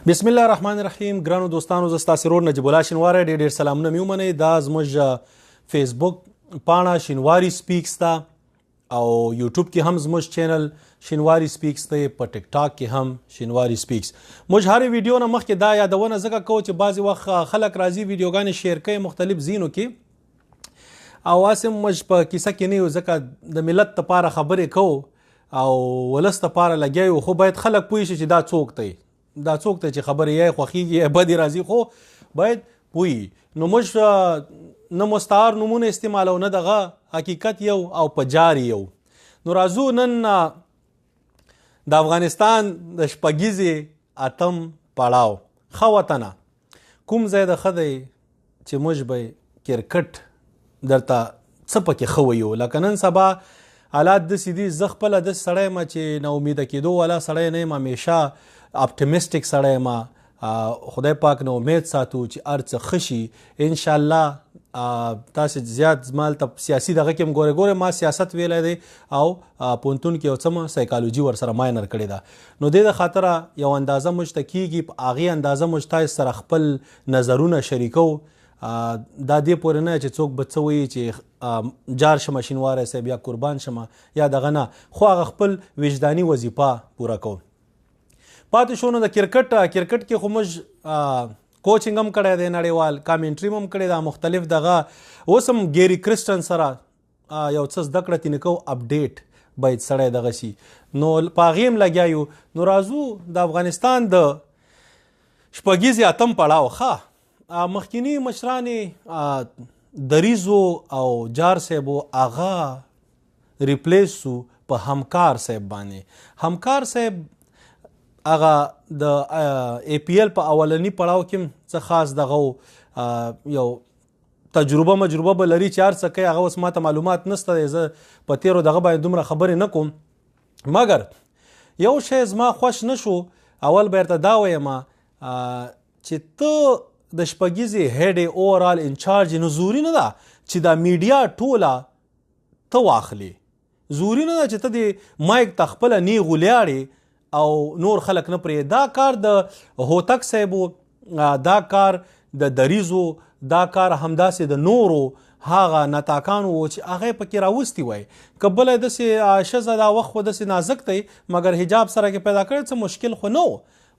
بسم الله الرحمن الرحیم. ګرانو دوستانو، زه ستاسو ورور نجیب الله شینواری ډېر سلامونه مې ومنئ. دا زموږ فیسبوک پاڼه شینواری سپیکس ته او یوټیوب کې هم زموږ چینل شینواری سپیکس ته، په ټیک ټاک کې هم شینواری سپیکس. موږ هر ویډیو نه مخکې دا یادونه ځکه کوو چې بعضې وخت خلک راځي ویډیوګانې شیر کوي مختلف ځینو کې، او هسې موږ په کیسه کې نه یو، ځکه د ملت دپاره خبرې کوو او ولس دپاره لګیا یو، خو باید خلک پوه شي چې دا څوک دی، دا څوک ته چې خبرې یې خوښېږي یا بدې راځي، خو باید پوهي. نو موږ نه مستعار نومونه استعمالو، نه دغه حقیقت یو او په جار یو. نو راځو نن د افغانستان د شپږیزې اتم پړاو ښه وطنه کوم ځای د ښه دی چې موږ به کرکټ درته څه پکې ښه ویو. لکه نن سبا حالات داسې دي، زه خپله داسې سړی یم چې نا امیده کېدو والا سړی نه یم، همیشه اپټیمیسټک سړی یم. خدای پاک نه امید ساتو چې هر څه ښه شي انشاءالله. تاسې زیات زما هلته سیاسي دغه کې هم ګورئ ما سیاست ویلی دی او پوهنتون کې یو څه سایکالوجي ورسره ماینر کړې ده. نو دې د خاطره یو اندازه موږ ته کېږي، په هغې اندازه موږ تاسو سره خپل نظرونه شریکو. دا دې پورې نه چې څوک به څه وایي چې جار شمه شینواری صاحب یا قربان شمه یا دغه نه، خو هغه خپل وجداني وظیفه پوره کوو. پاتې شو نو د کرکټ کې خو موږ کوچنګ هم کړی دی، نړیوال کامنټري هم کړی ده، مختلف دغه اوس هم ګیری کرسټن سره یو څه زده کړه ترېنه کوو، اپډیټ باید سړی دغه شي. نو په هغې هم لګیا یو. نو راځو د افغانستان د شپږیزې اتم پړاو ښه مخکیني مشرانې دریزو او جار صاحبو هغه ریپلیس سو په همکار صاحب باندې. همکار صاحب هغه د ای پی ایل په اولني پړاو کې څه خاص دغه یو تجربه مجربه به لري چې هر څه کوي، هغه اوس ماته معلومات نشته دی، زه په تیرو دغه باندې دومره خبرې نه کوم. مګر یو شی زما خوښ نه شو، اول به درته دا وایم چې ته د شپږیزې هیډ اوورال انچارج، نو ضروري نه ده چې دا میډیا ټوله ته واخلي، ضروري نه ده چې ته د مایک ته خپله نیغ ولیاړې او نور خلک نه پرې. دا کار د هوتک صاحبو، دا کار د دریزو، دا کار همداسې د نورو هغه نتاکانو و چې هغه پکې راوستی وای. که بله داسې ښځه دا وخت خو داسې نازک دی، مګر حجاب سره کې پیدا کړی څه مشکل خو نه و.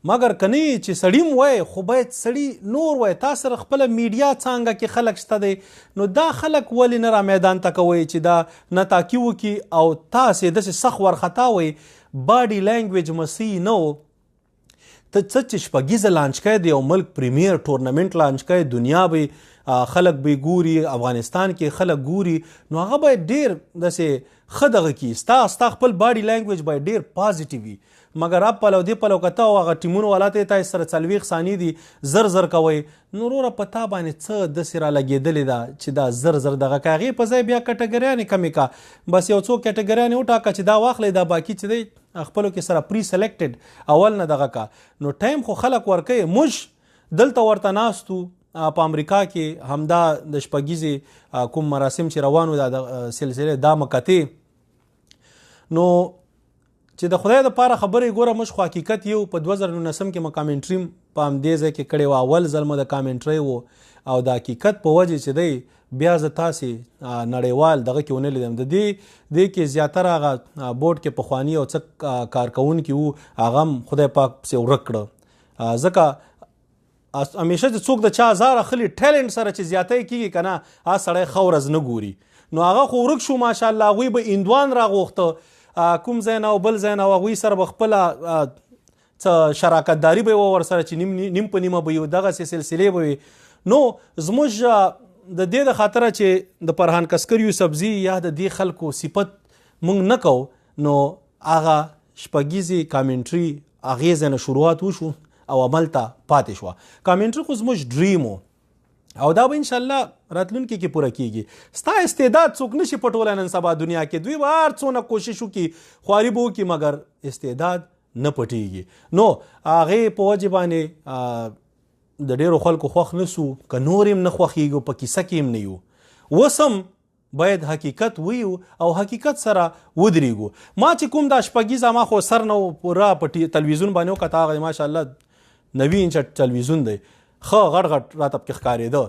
مګر که نه چې سړی م وای، خو باید سړي نور وای. تا سره خپله میډیا څانګه کې خلک شته دی، نو دا خلک ولې نه را میدان ته کوئ چې دا نتاکي وکړي او تاسې داسې سخت ورخطا وئ. باډي لینګویج مسي نه و. ته څه چې شپږیزه لانچ کوې د یو ملک پریمیر ټورنمنټ لانچ کوې، دنیا به خلک به ګوري، افغانستان کې خلک ګوري، نو هغه باید ډېر داسې ښه دغه کړي. ستا خپل باډي لینګویج باید ډېر پازیټیو وي. مګر اب پلو دې پلو کته او هغه ټیمونو والا ته تاسو سره 40 ثانیې دي زر زر کوئ، نو وروره په تا باندې څه داسې را لګېدلې ده چې دا زر زر دغه که هغې په ځای بیا کټګریانې کمې کا، بس یو څو کټګریانې وټاکه چې دا واخلی، دا باقي چې دی خپلو کې سره پری سلیکټډ اول نه دغه کا. نو ټایم خو خلک ورکوي. موږ دلته ورته ناستو په امریکا کې همدا د شپږیزې کوم مراسم چې روان و د سلسلې دا مکتې. نو چې د خدای دپاره خبرې ګوره، موږ خو حقیقت یو په 2019 کې مو کامنټري په همدې ځای کې کړې وه، اول ځل مو د کامنټري و، او د حقیقت په وجې چې دی بیا زه تاسې نړیوال دغه کې ونه لیدم. د دې کې زیاتره هغه بورډ کې پخواني او څه کارکوونکي وو، هغه هم خدای پاک پسې ورک کړه. ځکه همیشه چې څوک د چا هزار اخلي ټیلنټ سره چې زیاتی کېږي که نه، هغه سړی ښه ورځ نه ګوري. نو هغه خو ورک شو ماشاءالله. هغوی به هندوان راغوښته کوم ځای نه او بل ځای نه، هغوی سره به خپله څه شراکتداري به یې ورسره چې نیم په نیمه به یو دغسې سلسلې به وي. نو زموږ د دې د خاطره چې د فرهان کسکر یوسفزي یا د دې خلکو صفت موږ نه کوو، نو هغه شپږیزې کامنټري هغې ځای نه شروعات وشو او عمل ته پاتې شوه. کامنټري خو زموږ ډریم و او دا به انشاءالله راتلونکي کې پوره کېږي. ستا استعداد څوک نشي پټولی نن سبا دنیا کې. دوی به هر څونه کوشش وکړي، خواري به وکړي، مګر استعداد نه پټېږي. نو هغې په وجې باندې د ډېرو خلکو خوښ نه سو، که نور هم نه خوښېږو، په کیسه کې هم نه یو. اوس هم باید حقیقت ویو او حقیقت سره ودرېږو. ما چې کوم دا شپږیزه ما خو سر نه پوره په تلویزیون باندې وکته، هغه ماشاءالله 90 انچه تلویزیون دی ښه غټ غټ راته پکې ښکارېده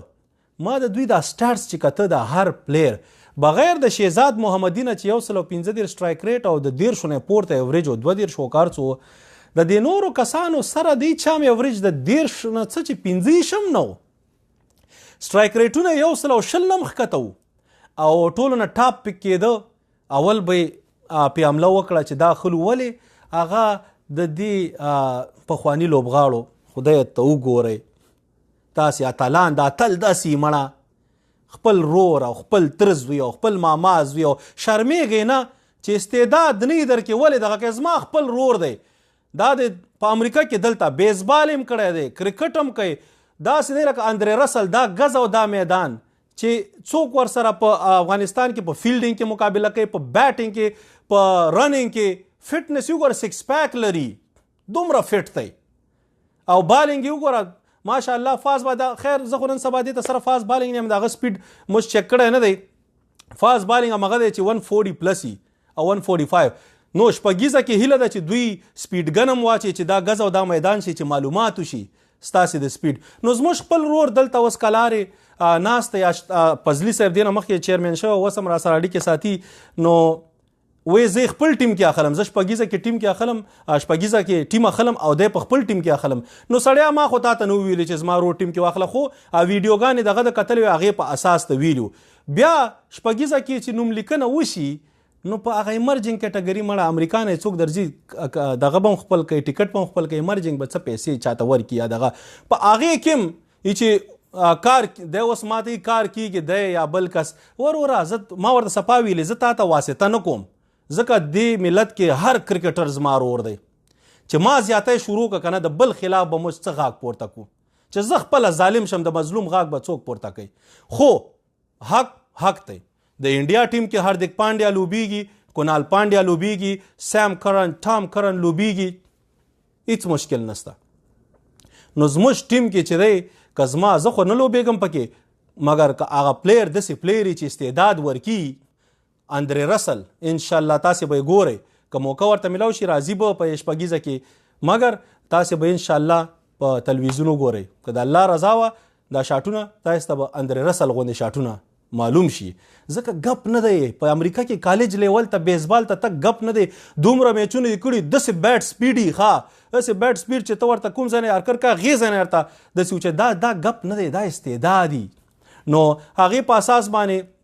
ما د دوی دا سټارټس چې کته د هر پلیر بغیر د شهزاد محمدي نه چې 115 سټرایک ریټ او د 13 نه پورته ایوریج او 22 وکړ څو د دې نورو کسانو سره دی چا مې ایوریج د 13 نه څه چې 15 شم نو سټرایک ریټونه 120 نه مخکته او ټولو نه ټاپ پک کېده اول به پې حمله وکړه چې دا خلو ولې هغه د دې پخواني لوبغاړو خدای ته وګورئ تاسې اتلان دا اتل داسې مړه خپل رور او خپل ترز وي او خپل ماماز وي او شرمېږئ نه چې استعداد نه یې درکې ولې دغه کې زما خپل رور دی دا د په امریکا کې دلته بیسبال هم کړی دی کرکټ هم کوي داسې دی لکه اندرې رسل دا ګز او دا میدان چې څوک ورسره په افغانستان کې په فیلډینګ کې مقابله کوي په بیټینګ کې په رننګ کې فټنس یې وګوره 6 پیک لري دومره فټ دی او بالینګ یې وګوره ماشاءالله فاز به دا خیر زه خو نن سبا دې ته سره فاز بالینګ نه یم د هغه سپیډ موږ چک کړی نه دی فاز بالینګ همغه دی چې 140 پلس وي او 145 نو شپږیزه کې هیله ده چې دوی سپیډ ګن هم واچي چې دا ګز او دا میدان شي چې معلومات وشي ستاسې د سپیډ نو زموږ خپل رور دلته اوس کلارې ناسته یا فضلي صاحب دې نه مخکې چیرمن شوی اوس هم راسره اړیکې ساتي نو وې زه خپل ټیم کې اخلم زه شپږیزه کې ټیم کې اخلم شپږیزه کې ټیم اخلم او دی په خپل ټیم کې اخلم نو سړیا ما خو تاته نو ویلې چې زما رو ټیم کې واخله خو ویډیوګانې دغه د کتل هغې په اساس ته ویلو بیا شپږیزه کې چې نوم لیکنه وشي نو په هغه ایمرجنګ کټګوري مړه امریکا نه څوک درځي دغه به خپل کوي ټیکټ به خپل کوي ایمرجنګ به څه پیسې چاته ورکړي یا دغه په هغې کې هم چې کار دی اوس ماته کار کېږي دی یا بل کس وروره زه ما ورته صفا ویلې زه تا ته واسطه نه کوم ځکه دې ملت کې هر کرکټر زما رور دی چې ما زیاتی شروع که کنه د بل خلاف به موږ څه غاږ پورته کړو چې زه خپله ظالم شم د مظلوم غاږ به څوک پورته کوي خو حق دی د انډیا ټیم کې هاردیک پانډیا لوبیږي کونال پانډیا لوبیږي سام کرن ټام کرن لوبیږي هیڅ مشکل نشته نو زموږ ټیم کې چې دی که زما زه خو نه لوبېږم پکې مګر که هغه پلیر داسې پلیر چې استعداد ورکي اندرې رسل انشاءالله تاسې به یې ګورئ که موقع ورته میلاو شي راځي به په شپږیزه کې مګر تاسې به انشاءالله په تلویزیون وګورئ که د الله رضا وه دا شاټونه تاسې ته به اندرې رسل غوندې شاټونه معلوم شي ځکه غپ نه دی په امریکا کې کالج لیول ته بیسبال ته تک غپ نه دی دومره میچونه یې کړي داسې بیټ سپیډي داسې بیټ سپیډ چې ته ورته کوم ځای نه هرکر کا غې ځای نه ورته داسې چې دا غپ نه دی دا استعدادي نو هغې په اساس باندې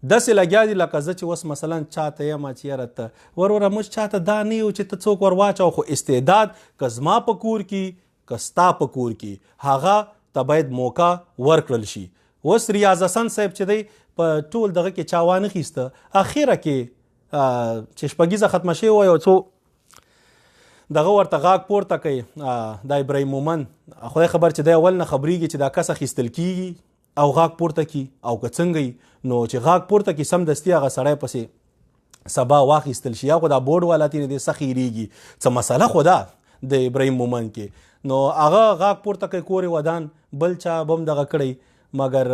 داسې لګیا دي لکه زه چې اوس مثلا چاته یم چې یاره ته وروره موږ چاته دا نه یو چې ته څوک ور واچوه خو استعداد که زما په کور کې که ستا په کور کې هغه ته باید موقع ورکړل شي اوس ریاض حسن صاحب چې دی په ټول دغه کې چا وانه خیسته اخره کې چې شپږیزه ختمه شوې وه یو څو دغه ورته غاږ پورته کوي دا ابراهیم مومن خدای خبر چې دی اول نه خبریږي چې دا کس اخیستل کیږي او غاږ پورته کی او که څنګه نو چې غاږ پورته کی سمدستي هغه سړی پسې سبا واخیستل شي یا خو دا بورډ والا تېنې دی څه خیریږي څه مسله خو ده د ابراهیم مومن کې نو هغه غاږ پورته کوي کورې ودان بل چا بم دغه کړی مګر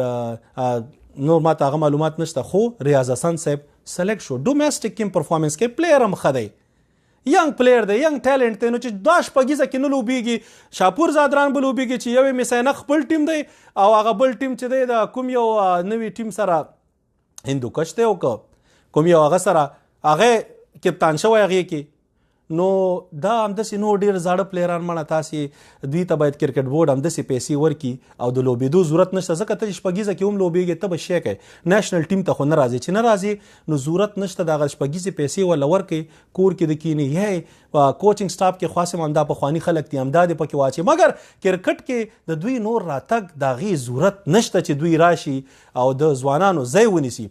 نور ماته هغه معلومات نشته خو ریاض حسن صاحب سلیکټ شو ډومیسټک کې پرفارمنس کې پلیر هم ښه دی ینګ پلیر دی ینګ ټیلنټ دی نو چې دا شپږیزه کې نه لوبیږي شاپور زادران به لوبیږي چې یو یې مسینق خپل ټیم دی او هغه بل ټیم چې دی د کوم یو نوي ټیم سره هندوکش دی او که کوم یو هغه سره هغه کپتان شوی هغې کې نو دا همداسې نور ډېر زاړه پلیران مړه تاسې دوی ته باید کرکټ بورډ همداسې پیسې ورکړي او د لوبېدو ضرورت نشته ځکه ته چې شپږیزه کې هم لوبېږې ته به شی کوې نیشنل ټیم ته خو نه راځي چې نه راځي نو ضرورت نشته د هغه شپږیزې پیسې ورله ورکړي کور کې د کینې یا کوچنګ سټاف کې خاص هم همدا پخواني خلک دي همدا دې پکې واچي مګر کرکټ کې د دوی نور راتګ د هغې ضرورت نشته چې دوی راشي او د ځوانانو ځای ونیسي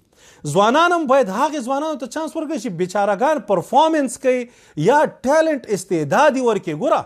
ځوانان هم باید هغې ځوانانو ته چانس ورکړي چې بیچارهګان پرفارمنس کوي یا ټیلنټ استعداد یې ورکړي ګوره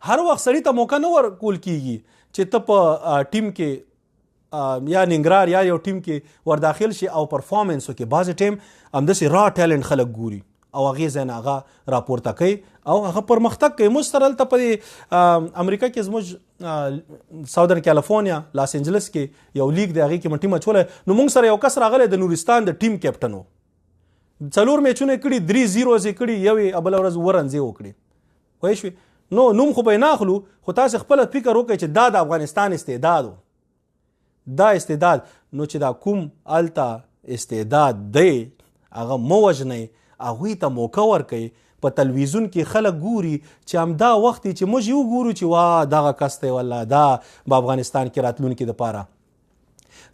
هر وخت سړي ته موقع نه ورکول کیږي چې ته په ټیم کې یا ننګرهار یا یو ټیم کې ورداخل شي او پرفارمنس وکړي بعضې ټایم همداسې را ټیلنټ خلک ګوري او هغې ځای نه هغه راپورته کوي او هغه پرمختګ کوي موږ سره هلته په امریکا کې زموږ ساودرن کیلیفورنیا لاس انجلس کې یو لیګ دی هغې کې مې ټیم اچولی نو موږ سره یو کس راغلی د نورستان د ټیم کیپټن و 4 میچونه یې کړي 3-0 یې کړي یو یې بله ورځ 4 رنزې وکړي پوه شوې نو نوم خو به یې نه اخلو خو تاسې خپله فکر وکړئ چې دا د افغانستان استعداد و دا استعداد نو چې دا کوم هلته استعداد دی هغه مه وژنئ هغوی ته موقع ورکئ په تلویزیون کې خلک ګوري چې همدا وخت چې موږ یو ګورو چې وا دغه کس دی والله دا په افغانستان کې راتلونکي دپاره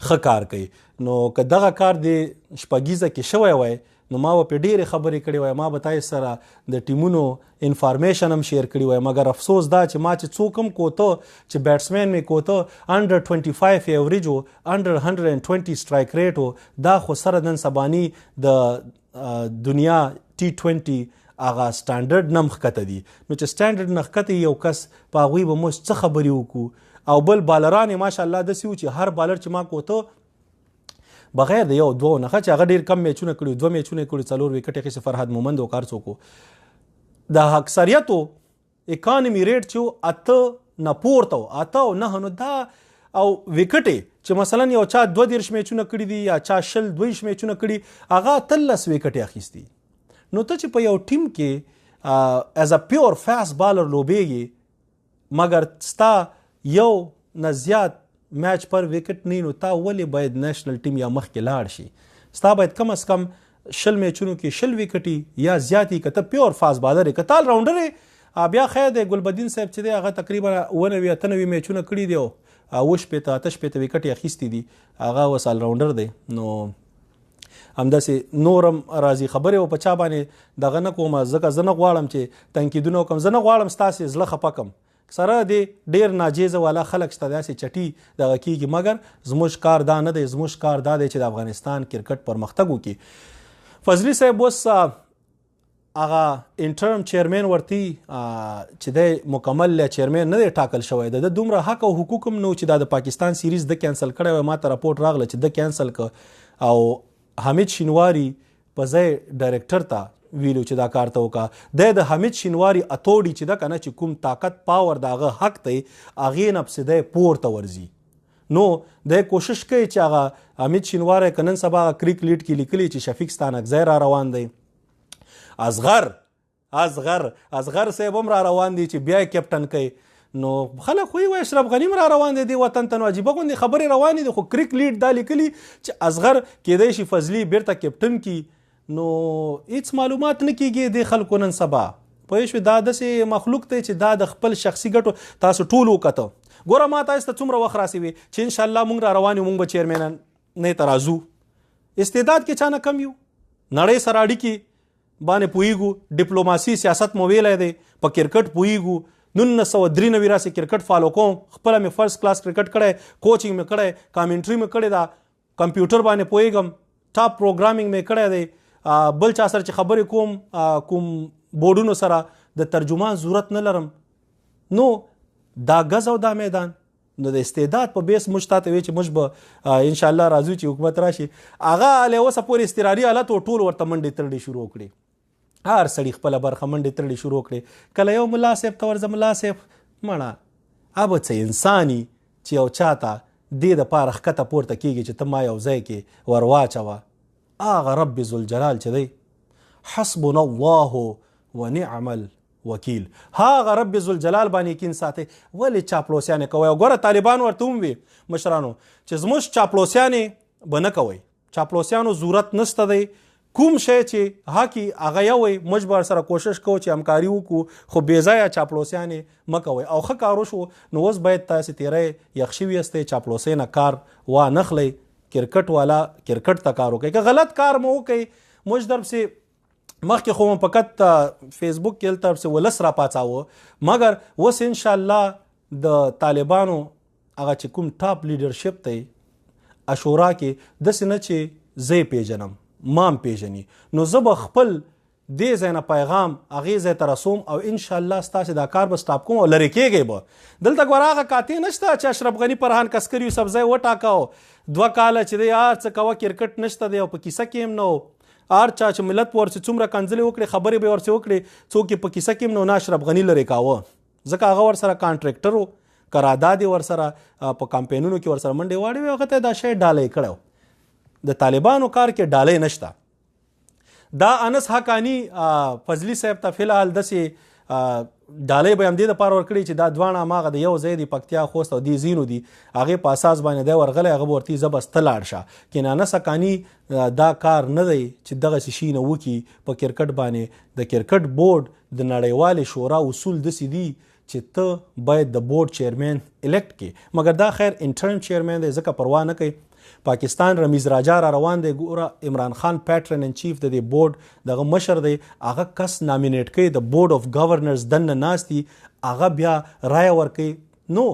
ښه کار کوي نو که دغه کار د شپږیزه کې شوی وای نو ما به پې ډېرې خبرې کړې وای ما به تاسې سره د ټیمونو انفارمیشن هم شیر کړي وای مګر افسوس دا چې ما چې څوک هم کوته چې بیټسمین مې کوته انډر 25 ایوریج و انډر 120 سټرایک ریټ و دا خو سره نن سباني د دنیا T20 هغه سټانډرډ نه مخکته دي نو چې سټانډرډ نه ښکته یو کس په هغوی به موږ څه خبرې وکړو او بل بالران یې ماشاءالله داسې و چې هر بالر چې ما کوته بغیر د یو دوه نه چې هغه ډېر کم میچونه کړي 2 میچونه کړي 4 وکټې اخیستې فرهاد مومند او کار څوک د اکثریتو اکانومي ریټ چې 8 نه پورته و 8 او 9 نو دا او وکټې چې مثلا یو چا 22 میچونه کړي دي یا چا 22 میچونه کړي هغه 13 وکټې اخیستي نو ته چې په یو ټیم کې ایز ا پیور فاست بالر لوبېږي مګر ستا یو نه زیات میچ پر وکټ نه نو تا ولې باید نیشنل ټیم یا مخکې لاړ شي ستا باید کم از کم 20 میچونو کې 20 وکټې یا زیاتې که ته پیور فاست بالر یې که تال راونډر بیا خیر دی ګلبدین صاحب چې دی هغه تقریبا 99 میچونه کړي دي او 8 وکټې اخیستې دي هغه اوس آل راونډر دی نو همداسې نورم راځي خبرې و په چا باندې دغه نه کومه ځکه زه نه غواړم چې تنقیدونه وکړم زه نه غواړم ستاسې زړه خفه کړم سره د ډېر ناجیزه والا خلک شته داسې چټي دغه کېږي مګر زموږ کار دا نه دی زموږ کار دا دی چې د افغانستان کرکټ پرمختګ وکړي فضلي صاحب اوس هغه انټرم چیرمین ورتی چې دی مکمل چیرمین نه دی ټاکل شوی د دومره حق او حقوق هم نو چې دا د پاکستان سیریز د کینسل کړی وی ما ته راپورټ راغله چې د کینسل که او حمید شینواری په ځای ډایرکټر ته ویلو چې دا کار ته وکړه د حمید شینواری اتوډي چې ده که نه چې کوم طاقت پاور د هغه حق دی هغې نه پسې دی پورته ورځي نو دی کوشش کوي چې هغه حمید شینواری که نن سبا کریک لیډ کې لیکلي چې شفیق ستانکزی را روان دی اصغر صاحب هم را روان دی چې بیا یې کیپټن کوي نو خلک خو یې اشرف غنیم را روان دی وطن ته نو عجیبه غوندې خبرې روانې دي خو کریک لیډ دا لیکلي چې اصغر کیدای شي فضلي بیرته کیپټن کی نو هیڅ معلومات نه کیږي د خلکو نن سبا پوه شوې دا داسې مخلوق دی چې دا د خپل شخصي ګټو تاسو ټول وکته ګوره ما تاسو ته څومره وخت راسوي چې انشاءالله موږ را روان یو موږ به چیرمینان نه ته راځو استعداد کې چا نه کم یو نړۍ سره اړیکې باندې پوهیږو ډیپلوماسي سیاست مو ویلی دی په کرکټ پوهیږو 1993 راسې کرکټ فالو کوم خپله مې فرست کلاس کرکټ کړی کوچنګ مې کړی کامنټري مې کړې ده کمپیوټر باندې پوهیږم ټاپ پروګرامینګ مې کړی دی بل چا سره چې خبرې کوم بورډونو سره د ترجمان ضرورت نه لرم نو دا غز او دا میدان نو د استعداد په بیس موږ تاته وی چې موږ به انشاءالله راځو چې حکومت راشي هغه له اوسه پورې اضطراري حالت ټول ورته منډې ترډې شروع کړي هر سړي خپله برخه منډې ترډې شروع کړې کله یو ملا صاحب ته ورځه ملا صاحب مړه ابه څه انساني چې یو چاته دې دپاره ښکته پورته کېږي چې ته ما یو ځای کې ور واچوه هغه رب ذوالجلال چې دی حسبنا الله ونعم الوکیل هغه رب ذوالجلال باندې یقین ساتئ ولې چاپلوسیانې کوئ او ګوره طالبان ورته هم وي مشرانو چې زموږ چاپلوسیانې به نه کوئ چاپلوسیانو ضرورت نشته دی کوم شی چې حقي هغه یو وي موږ به سره کوشش کوو چې همکاري وکړو خو بې ځایه چاپلوسیانې مه کوئ او ښه کار وشو نو اوس باید تاسې تیری یخ شوي یاستئ چاپلوسۍ نه کار وانخلئ کرکټ والا کرکټ ته کار وکړئ که غلط کار مو وکړئ موږ درپسې مخکې خو مو فقط فیسبوک کې هلته پسې ولس را پاڅاوه مګر اوس انشاءالله د طالبانو هغه چې کوم ټاپ لیډرشپ دی اشورا کې داسې نه چې زه یې پیژنم مام پیژني نو زه به خپل دې ځای نه پیغام هغې ځای ته رسوم او انشاءالله ستاسې دا کار به سټاپ کوم او لرې کېږئ به دلته ګوره هغه قاطع نشته چې اشرف غني فرحان کسکر یوسفزی وټاکه 2 کاله چې دی هر څه کوه کرکټ نشته دی او په کیسه کې هم نه و هر چا چې ملت ورسې څومره کنځلې وکړې خبرې به ورسې وکړې څوک یې په کیسه کې هم نو نه اشرف غني لرې کاوه ځکه هغه ورسره کانټریکټر و قرارداد یې ورسره په کمپینونو کې ورسره منډې واړې وې هغه ته دا شی ډالۍ کړی د طالبانو کار کې ډالۍ نشته دا انس حقانی فضلي صاحب ته فی الحال داسې ډالۍ به همدې دپاره ورکړي چې دا دواړه هماغه د یو ځای دي پکتیا خوست او دې ځینو دي هغې په اساس باندې دی ورغلی هغه به ورته وي زه بس ته لاړ شه کنانه سکاني دا کار نه دی چې دغسې شي نه وکړي په کرکټ باندې د کرکټ بورډ د نړیوالې شورا اصول داسې دي چې ته باید د بورډ چیرمین الکټ کړي مګر دا خیر انټرن چیرمین دی ځکه پروا نه کوي پاکستان رمیز راجا را روان دی ګوره عمران خان پیټرن ان چیف د دې بورډ دغه مشر دی هغه کس نامینیټ کوي د بورډ اف گورنرز دننه ناست دي هغه بیا رایه ورکوي نو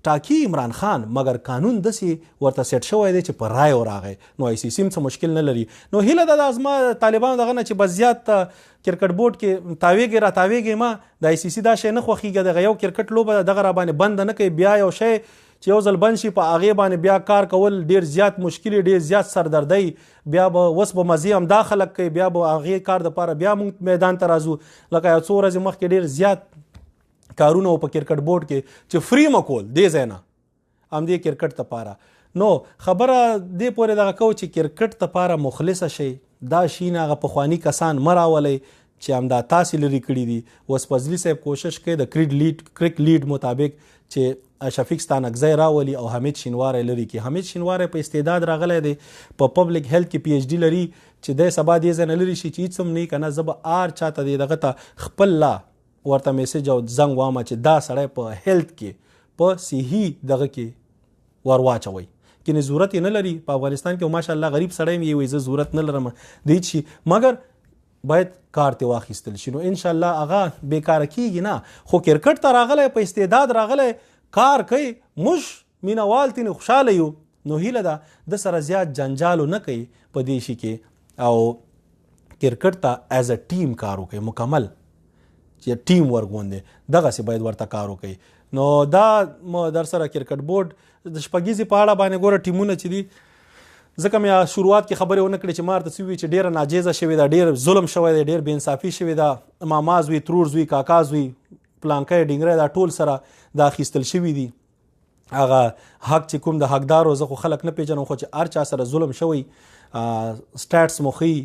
ټاکي عمران خان مګر قانون داسې ورته سیټ شوی دی چې په رایه راغی نو آی سی سی هم څه مشکل نه لري نو هیله ده د زما طالبانو دغه نه چې بس زیات کرکټ بورډ کې تاویږي را تاویږي ما د آی سی سی دا شی نه خوښېږي دغه یو کرکټ لوبه دغه را باندې بند نه کوي بیا یو شی چې یو ځل بند شي په هغې باندې بیا کار کول ډېر زیات مشکل ډېر زیات سردردی بیا به اوس به مزې هم دا خلک کوي بیا به هغې کار دپاره بیا موږ میدان ته راځو لکه یو څو ورځې مخکې ډېر زیات کارونه و په کرکټ بورډ کې چې فری مکول دې ځای نه همدې کرکټ دپاره نو خبره دې پورې دغه کوو چې کرکټ دپاره مخلصه شئ دا شي نه هغه پخواني کسان مه راولئ چې همدا تاسې لرې کړي دي اوس فضلي صاحب کوشش کوي د کرک لیډ مطابق چې شفیق ستانکزی راولي او حمید شینواری لري کې حمید شینواری په استعداد راغلی دی په پبلک هیلث کې پی ایچ ډي لري چې دی سبا دې ځای نه لري شي چې هېڅ هم نه وي که نه زه به هر چاته دی دغه ته خپل لا ورته میسج او زنګ وامه چې دا سړی په هیلث کې په صحي دغه کې ور واچوئ کنې ضرورت یې نه لري په افغانستان کې ماشاءالله غریب سړی یم یې زه ضرورت نه لرم د هېڅ شي مګر باید کار ته واخیستل شي نو انشاءالله هغه بیکاره کیږي نه خو کرکټ ته راغلی په استعداد راغلی کار کوي موږ مینوال تینې خوشحاله یو نو هیله ده د سره زیات جنجالو نه کوي په دې شي کې او کرکټ ته ایز ا ټیم کار وکوي مکمل چې ټیم ورک غوندې دغسې باید ورته کار وکوي نو دا در سره کرکټ بورډ د شپږیزې په اړه باندې ګوره ټیمونه چې دي ځکه مې شروعات کې خبرې ونه کړې چې ما ورته څه ووایي چې ډېره ناجیزه شوې ده ډېر ظلم شوی دی ډېر بې انصافي شوې ده ماما زوی ترور زوی کاکا زوی پلانکی ډینګری دا ټول سره دا اخیستل شوي دي هغه حق چې کوم د حقدارو زه خو خلک نه پیژنم خو چې هر چا سره ظلم شوی سټاټس مو ښیي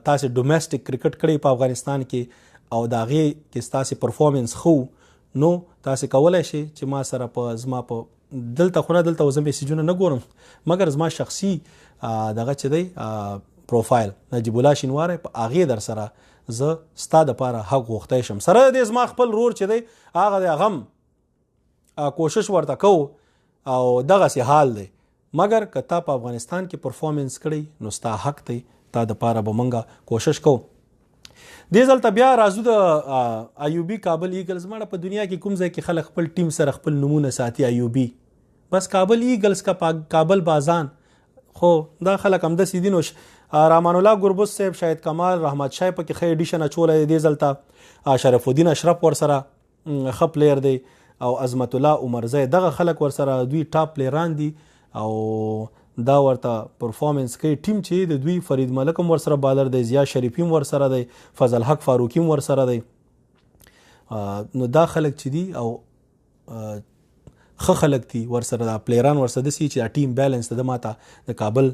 تاسې ډومیسټک کرکټ کړی په افغانستان کې او د هغې کې ستاسې پرفارمنس ښه نو تاسې کولی شئ چې ما سره په زما په دلته خو نه دلته زه میسیجونه نه ګورم مګر زما شخصي دغه چې دی پروفایل نجیب الله شینواری په هغې در سره زه ستا دپاره حق غوښتی شم سره د دې زما خپل رور چې دی هغه دی هغه هم کوشش ورته کوو او دغسې حال دی مګر که تا په افغانستان کې پرفارمنس کړی نو ستا حق دی تا دپاره به موږ کوشش کوو دې ځل ته بیا راځو د ایوبي کابل ایګلز ماړه په دنیا کې کوم ځای کې خلک خپل ټیم سره خپل نمونه ساتي ایوبي بس کابل ایګلز کا کابل بازان خو دا خلک همداسې دي نو رحمان الله ګربز صاحب شاهد کمال رحمت شاه پکې ښه ایډیشن اچولی دی دې ځل ته شرف الدین اشرف ورسره ښه پلیر دی او عظمت الله عمرزی دغه خلک ورسره دوی ټاپ پلیران دي او دا ورته پرفارمنس کوي ټیم چې د دوی فرید ملک هم ورسره بالر دی ضیا شریفي هم ورسره دی فضل حق فاروقي هم ورسره دی نو دا خلک چې دي او ښه خلک دي ورسره دا پلیران ورسره داسې چې ټیم بیلنس د ماته د کابل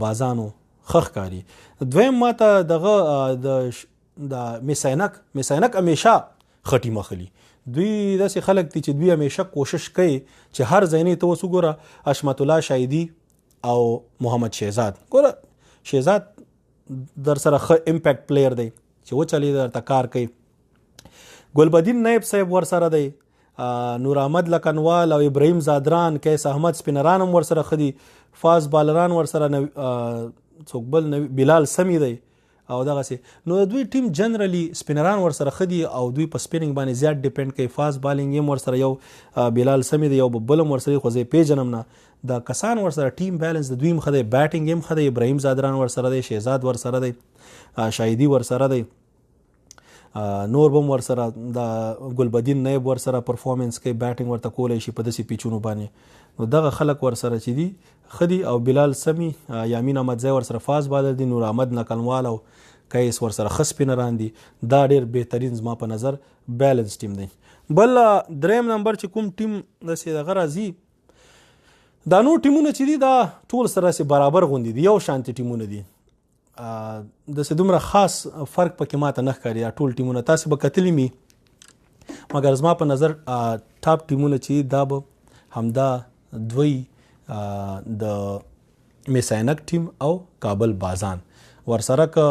بازانو ښه ښکاري دویم ماته دغه د میساینک همیشه ښه ټیم اخلي دوی داسې خلک دي چې دوی همیشه کوشش کوي چې هر ځای نه ته اوس وګوره حشمت الله شاهدي او محمد شهزاد ګوره شهزاد در سره ښه امپیکټ پلیر دی چې وچلی درته کار کوي ګلبدین نایب صاحب ورسره دی نور احمد لکنوال او ابراهیم زادران کیس احمد سپینران هم ورسره ښه دي فاز بالران ورسره څوک بل بلال سمی دی او دغسې نو د دوی ټیم جنرالي سپینران ورسره ښه دي او دوی په سپیننګ باندې زیات ډیپینډ کوي فاست بالینګ هم ورسره یو بلال سمی دی یو بل هم ورسره خو زه یې پیژنم نه دا کسان ورسره ټیم بیلنس د دوی هم ښه دی بیټینګ هم ښه دی ابراهیم زادران ورسره دی شهزاد ورسره دی شاهدي ورسره دی نور بم ورسره د ګلبدین نایب ورسره پرفارمنس کوي بیټینګ ورته کولی شي په داسې پیچونو باندې نو دغه خلک ورسره چې دي ښه دي او بلال سمی یامین احمدزی ورسره فاز بالر دي نور احمد نقلوال او کیس ورسره ښه سپینران دي دا ډېر بهترین زما په نظر بیلنس ټیم دی بل دریم نمبر چې کوم ټیم داسې دغه راځي دا نور ټیمونه چې دي دا ټول سره سې برابر غوندي دي یو شانتي ټیمونه دي داسې دومره خاص فرق پکې ماته نه ښکاري دا ټول ټیمونه تاسې به کتلي مي مګر زما په نظر ټاپ ټیمونه چې دا به همدا دوی د میساینک ټیم او کابل بازان ورسره که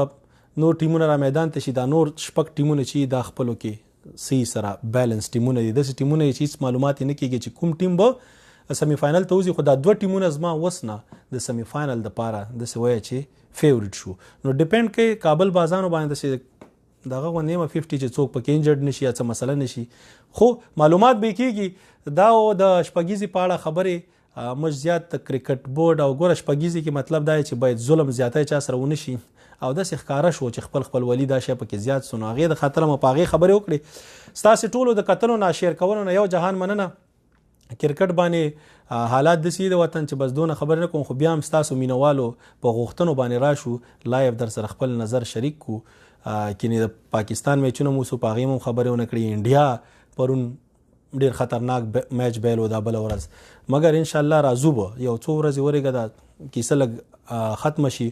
نور ټیمونه را میدان ته شي دا نور شپږ ټیمونه چې دا خپلو کې صحیح سره بیلنس ټیمونه دي داسې ټیمونه چې هیڅ معلومات نه کېږي چې کوم ټیم به سمی فاینل ته وځي خو دا دوه ټیمونه زما وس نه د سمی فاینل دپاره داسې وایه چې فیورټ شو نو ډیپینډ کوي کابل بازانو باندې داسې دغه غوندې یم 50 چې څوک پکې انجرډ نشي یا څه مسله نشي خو معلومات به کېږي دا د شپږیزې په اړه خبرې موږ زیات د کرکټ بورډ او ګوره شپږیزې کې مطلب دا چې باید ظلم زیاتی چا سره ونه شي او داسې ښکاره شو چې خپل ولي دا شی پکې زیات سو نو هغې د خاطره مو په هغې خبرې وکړې ستاسې ټولو د کتلو نه شیر کولو نه یو جهان مننه کرکټ باندې حالات داسې د وطن چې بس دونه خبر نه کوم خو بیا هم ستاسو مینوالو په غوښتنو باندې راشو لایو در سره خپل نظر شریک کو کینې د پاکستان میچونه مو سو په هغې هم خبرې ونه کړې انډیا پرون ډیر خطرناک میچ بیلو دا بل ورځ مګر ان شاء الله راځو به یو څو ورځې ورېږه دا کیسه لږ ختمه شي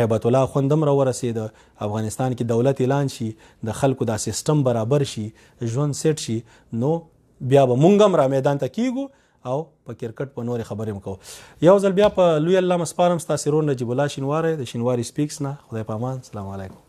هیبت الله خوندم را ورسېد افغانستان کې دولت اعلان شي د خلکو دا سیستم برابر شي ژوند سیټ شي نو بیا به مونږ هم را میدان ته کیږو او په کرکټ په نورې خبرې مکو یو ځل بیا په لوی الله مسپارم ستاسې رور نجیب الله شینواری د شینواری سپیکس نه خدای په امان سلام علیکم